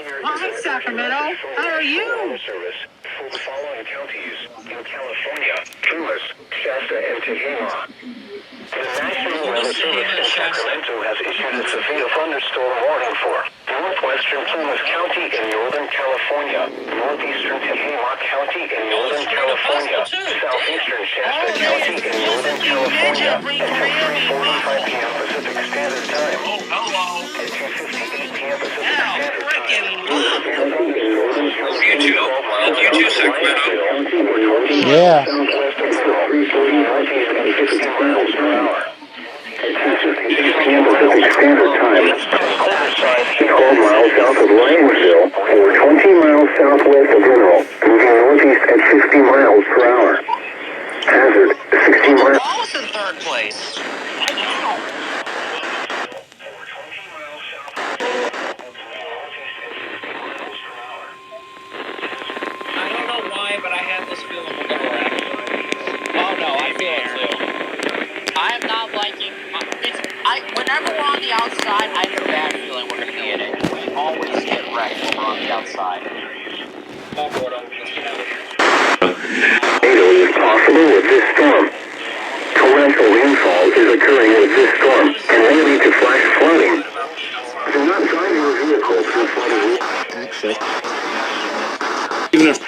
Hi, Sacramento. How are you? Service for the following counties in California: Tunis, Shasta, and Tehama. The National Weather Service in Sacramento has issued a severe thunderstorm warning for northwestern Tunis County in Northern California, northeastern Tehama County in Northern California, southeastern Shasta County in Northern California, until 3:45 p.m. Pacific Standard Time. At 2:58 p.m. Pacific Standard Time. You too, Sacramento. Yeah. Southwest of northeast at 50 miles per hour. Pacific Standard Time. 12 miles south of Ryansville, or 20 miles southwest of Mineral, moving northeast at 50 miles per hour. Hazard, 60 miles. Almost in third place. I don't know why, but I have this feeling we're going to wreck. Oh no, I feel it too. I am not liking. Whenever we're on the outside, I have a bad feeling we're going to be in it. We always get wrecked when we're on the outside. Tornado is possible with this storm. Torrential rainfall is occurring with this storm and may lead to flash flooding. Do not drive your vehicle through flooded access. Even if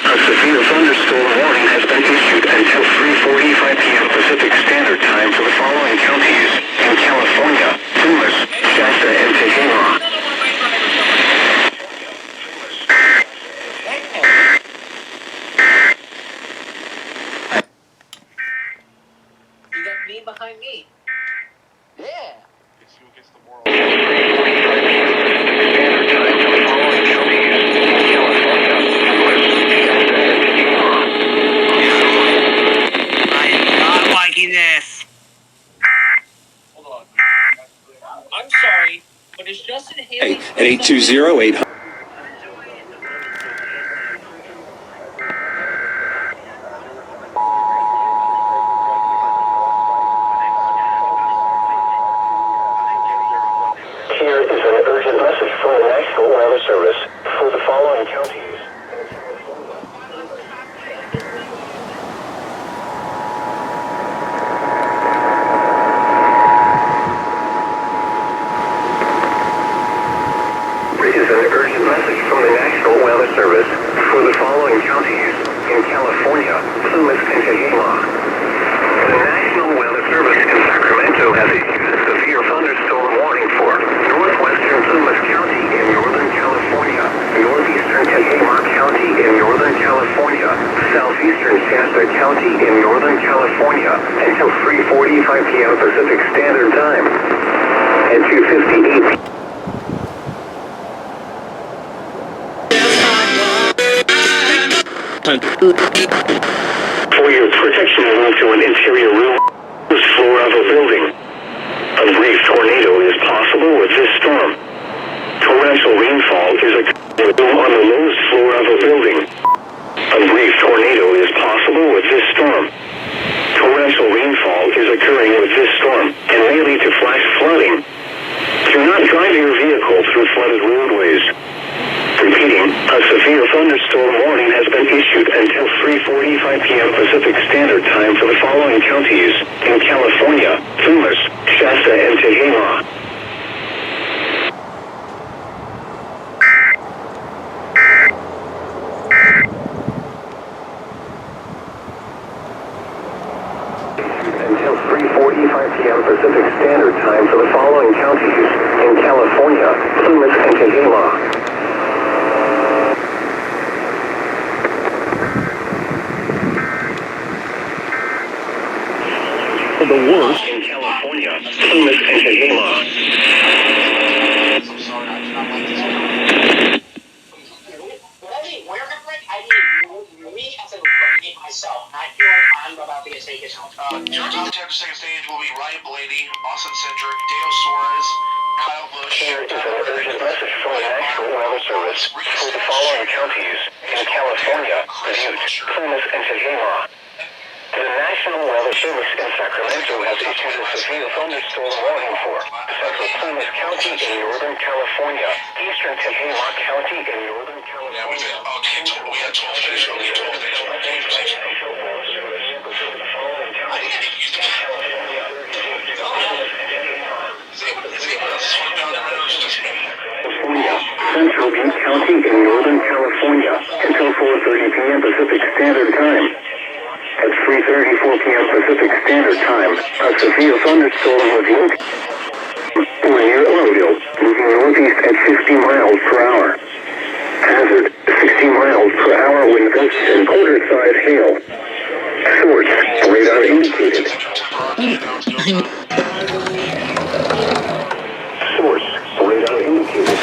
a severe thunderstorm warning has been issued until 3:45 p.m. Pacific Standard Time for the following counties in California: Tunis, Shasta, and Tehama. You got me behind me. Yeah. This. Hold on. I'm sorry, but is Justin Haley At 820-800. Here is an urgent message from the National Weather Service for the following counties. Is an urgent message from the National Weather Service for the following counties in California, Tunis, and Tehama. The National Weather Service in Sacramento has issued a severe thunderstorm warning for northwestern Tunis County in Northern California, northeastern Tehama County in Northern California, southeastern Shasta County in Northern California until 3:45 p.m. Pacific Standard Time. At 2:58 For your protection, move to an interior room, first floor of a building. A brief tornado is possible with this storm. Torrential rainfall is occurring on the lowest floor of a building. A brief tornado is possible with this storm. Torrential rainfall is occurring with this storm and may lead to flash flooding. Do not drive your vehicle through flooded roadways. Repeating, a severe thunderstorm warning has been issued until 3:45 p.m. Pacific Standard Time for the following counties in California: Tunis, Shasta, and Tehama. Until 3:45 p.m. Pacific Standard Time for the following counties in California: Tunis, and Tehama. The worst in California, Tunis, and Tehama. Myself, I feel like I'm about to get taken out. Your top 10 second stage will be Ryan Blaney, Austin Cindric, Deo Suarez, Kyle Busch. Here is an urgent message from the National Weather Service for the following counties in California: Butte, Tunis, and Tehama. The National Weather Service in Sacramento has issued a severe thunderstorm warning for central Plumas County in Northern California, eastern Tehama County in Northern California. Yeah, we had 12 days ago. We had 12 days ago. I didn't think you did. California, Central Butte County in Northern California until 4:30 p.m. Pacific Standard Time. At 3:34 p.m. Pacific Standard Time, a severe thunderstorm was located near Oroville, moving northeast at 50 miles per hour. Hazard, 60 miles per hour wind gusts and quarter-size hail. Source, radar indicated. Source, radar indicated.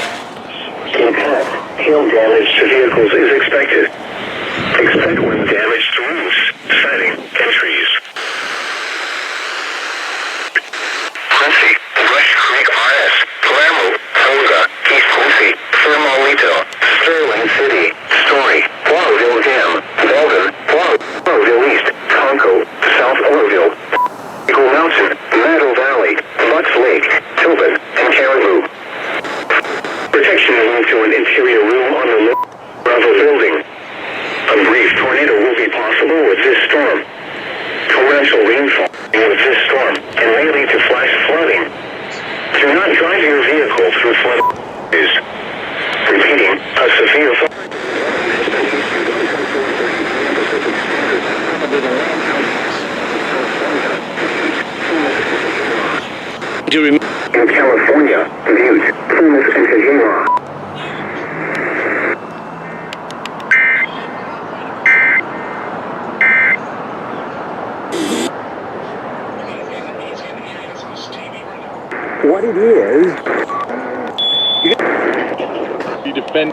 Impact, hail damage to vehicles is expected. Expect wind damage to roofs, siding, and trees. Quincy, Rush Creek RS, Palermo, Olga, East Quincy, Thermalito, Sterling City, Story, Oroville Dam, Belden, Oroville East, Tonko, South Oroville, Eagle Mountain, Meadow Valley, Lutz Lake, Tobin, and Caribou. Protection is moved to an interior room on the lower of a building. A brief tornado will be possible with this storm. Torrential rainfall with this storm and may lead to flash flooding. Do not drive your vehicle through flood areas. Repeating, a severe in California, Butte, Plumas, and Tehama. What it is, you defend.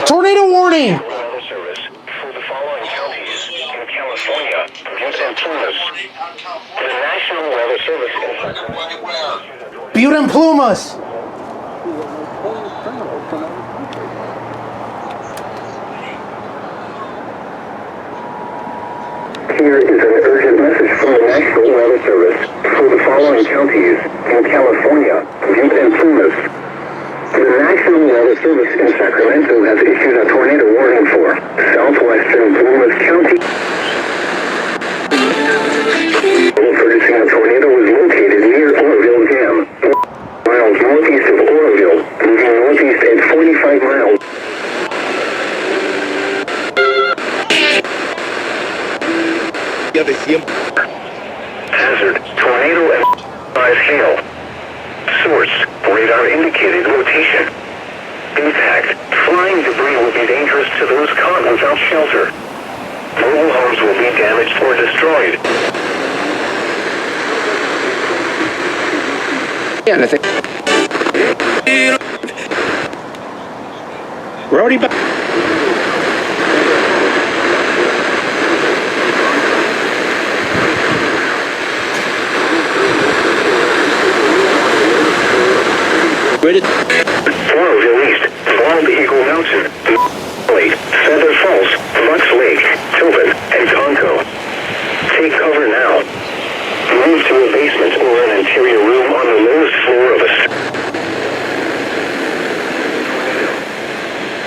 Tornado warning! Weather service for the following counties in California, Butte and Plumas. The National Weather Service in Butte and Plumas! Here is an urgent message from the National Weather Service for the following counties in California, Butte and Plumas. The National Weather Service in Sacramento has issued a tornado warning for southwestern Plumas County. Producing a tornado was located near Oroville Dam, miles northeast of Oroville, moving northeast at 45 miles. Hazard, tornado and size hail. Source, radar indicated rotation. Impact, flying debris will be dangerous to those caught without shelter. Mobile homes will be damaged or destroyed. Yeah, and I think. Rowdy back. Oroville East, Bald Eagle Mountain, Lake, Feather Falls, Lutz Lake, Tobin, and Tonko. Take cover now. Move to a basement or an interior room on the lowest floor of a...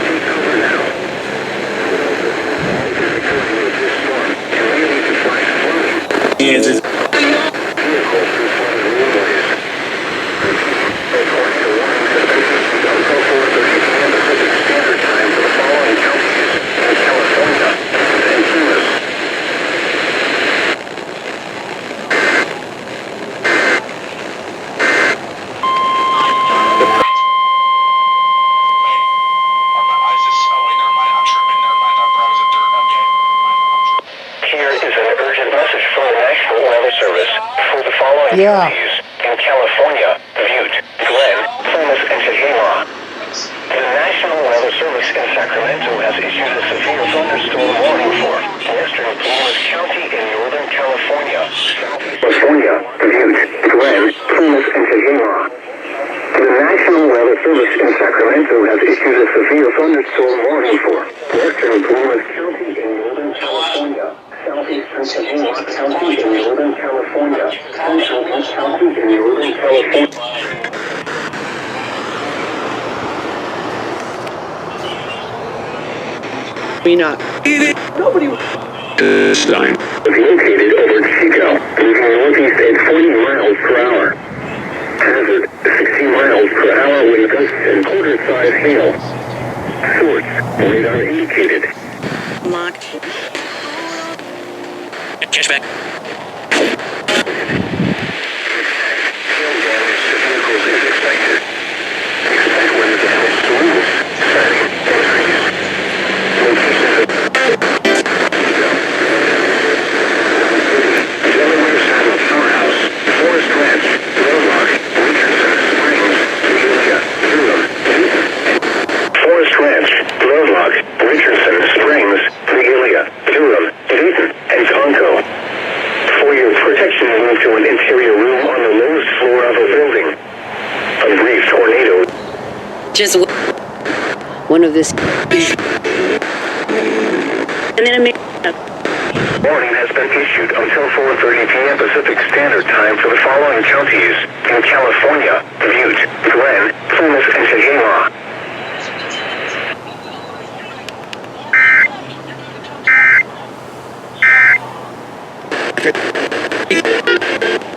Take cover now. Yeah. In California, Butte, Glen, Plumas, and Tehama. The National Weather Service in Sacramento has issued a severe thunderstorm warning for western Plumas County in Northern California. California, Butte, Glen, Plumas, and Tehama. The National Weather Service in Sacramento Sacramento has issued a severe thunderstorm warning for western Plumas County in Northern California, southeastern Sonoma County in Northern California, central Butte County in Northern California. Nobody. This time is located over Chico, moving northeast at 40 miles per hour. Hazard, 60 miles per hour wind gusts and quarter-size hail. Source, radar indicated. Locked. Cashback. Hail damage to vehicles is expected. Expect wind damage to roofs, siding, and trees. Locations of Delaware Saddle Powerhouse, Forest Ranch, Roanoke, Richardson Springs, Julia, Durham, Forest Ranch, Roanoke, Richardson Springs, Vigilia, Durham, Dayton, and Conco. For your protection, move to an interior room on the lowest floor of a building. A brief tornado. Just one of this. And then Warning has been issued until 4:30 p.m. Pacific Standard Time for the following counties in California: Butte, Glenn, Plumas, and Tehama.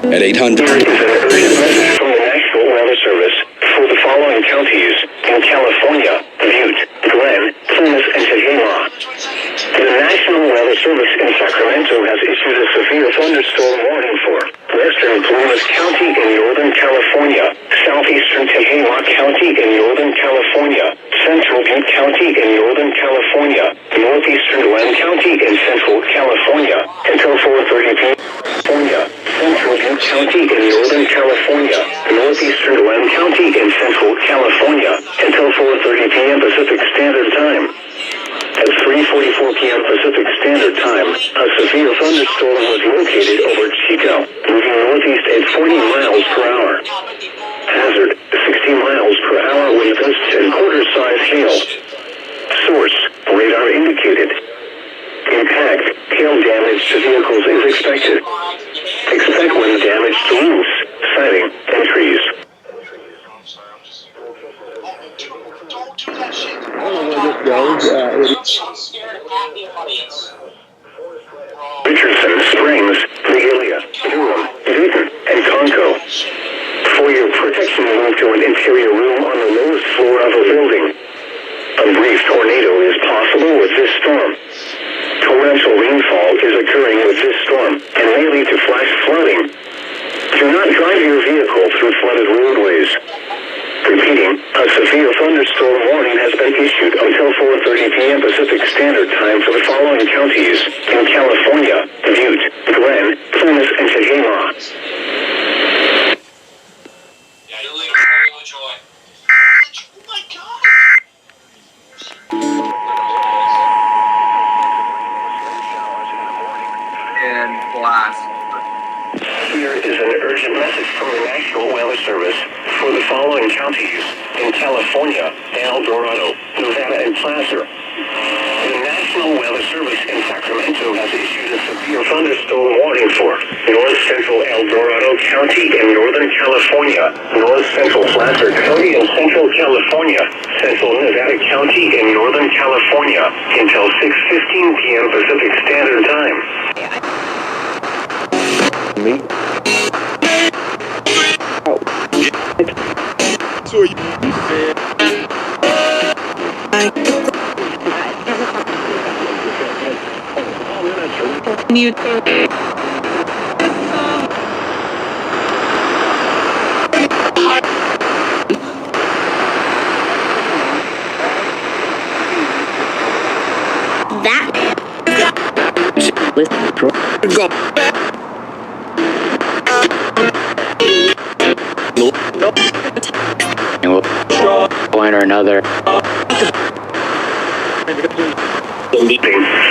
At 800. There is an urgent message from the National Weather Service for the following counties in California: Butte, Glenn, Plumas, and Tehama. The National Weather Service in Sacramento has issued a severe thunderstorm warning for western Plumas County in Northern California, southeastern Tehama County in Northern California, central Butte County in Northern California, northeastern Glenn County in Central California, until 4:30 p.m. Central Butte County in Northern California, northeastern Glenn County in Central California, until 4:30 p.m. Pacific Standard Time. At 3:44 p.m. Pacific Standard Time, a severe thunderstorm was located over Chico, moving northeast at 40 miles per hour. Hazard, 60 miles per hour wind gusts and quarter-size hail. Source, radar indicated. Impact, hail damage to vehicles is expected. Expect wind damage to roofs, siding, and trees. Don't do that shit. I don't know where this goes. I'm scared of half the audience. Richardson Springs, Vigilia, Durham, Dayton, and Conco. For your protection, move to an interior room on the lowest floor of a building. A brief tornado is possible with this storm. Torrential rainfall is occurring with this storm and may lead to flash flooding. Do not drive your vehicle through flooded roadways. Repeating, a severe thunderstorm warning has been issued until 4:30 p.m. Pacific Standard Time for the following counties in California: Butte, Glenn, Plumas, and Tehama. Yeah, you're leaving full of joy. Oh my god! In class. Here is an urgent message from the National Weather Service for the following counties in California: El Dorado, Nevada, and Placer. The National Weather Service in Sacramento has issued a severe thunderstorm warning for north central El Dorado County in Northern California, north central Placer County in Central California, central Nevada County in Northern California until 6:15 p.m. Pacific Standard Time. Me? Point or another.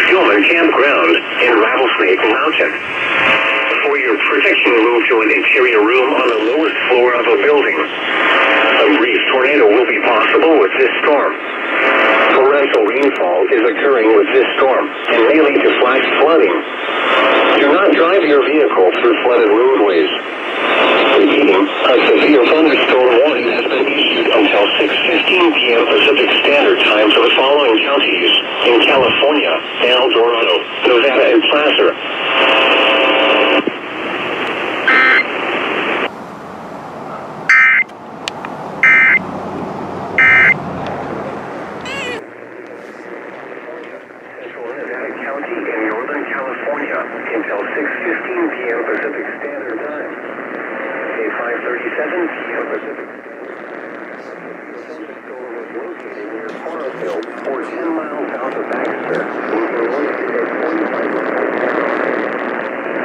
Stillman Campground in Rattlesnake Mountain. For your protection, move to an interior room on the lowest floor of a building. A brief tornado tornado will be possible with this storm. Torrential rainfall is occurring with this storm and may lead to flash flooding. Do not drive your vehicle through flooded roadways. Repeating, a severe thunderstorm warning has been issued until 6:15 p.m. Pacific Standard Time for the following counties in California, El Dorado, Nevada, and Placer. County in Northern California until 6:15 p.m. Pacific Standard Time. At 5:37 p.m. Pacific. Storm was located near Farmville, or 10 miles south of Baxter, moving northeast at 45 miles per hour.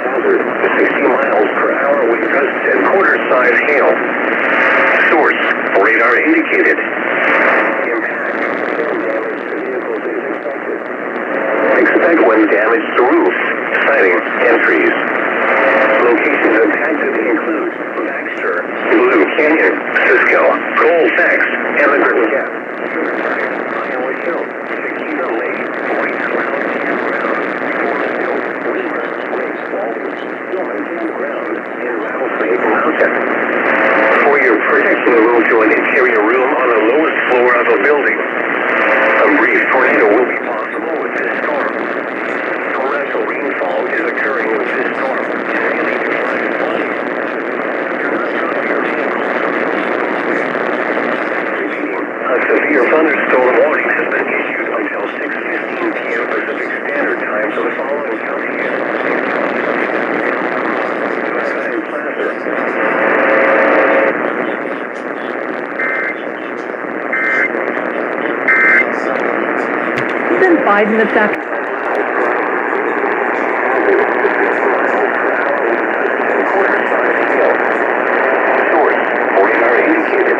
Hazard, 60 miles per hour wind gusts and quarter-size hail. Source, radar indicated. Impact, storm damage to vehicles is expected. Expect wind damage to roofs, siding, and trees. Locations impacted include Baxter, Blue Canyon, Cisco, Colfax, Emigrant Gap, Riverside, Iowa Hill, Chiquita Lake, White Cloud Campground, Forest Hill, Weaver, Lake Walters, Stillman Campground, and Rattlesnake Mountain. For your protection, move to an interior room on the lowest floor of a building. A brief tornado will be possible with this storm. Torrential rainfall is occurring with this storm and may lead to flash flooding. Do not drive your vehicle. Repeating, a severe thunderstorm warning has been issued until 6:15 p.m. Pacific Standard Time for the following counties. Nevada and Placer. Then 5 minutes after. Source, radar indicated.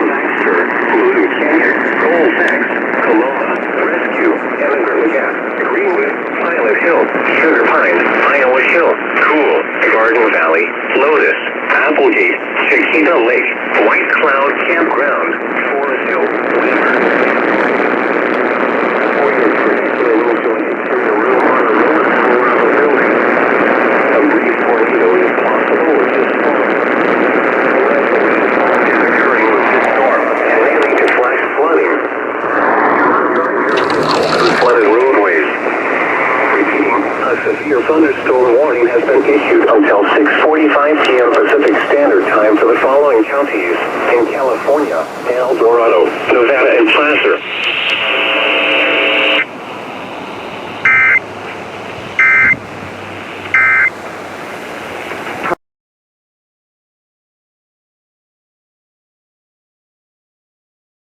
Baxter, Blue Canyon, Colfax, Coloma, Rescue, Emigrant Gap, Greenwood, Pilot Hill, Sugar Pines, Iowa Hill, Cool, Garden Valley, Lotus, Applegate, Chiquita Lake, White Cloud Campground, Forest Hill, Weaver. For your particular move to an interior room on the lowest floor of a building. A brief tornado is possible with this storm. Torrential rainfall is occurring with this storm and may lead to flash flooding. Flooded roadways. Repeating, a severe thunderstorm warning has been issued until 6:45 p.m. Pacific Standard Time for the following counties in California, El Dorado, Nevada, and Placer.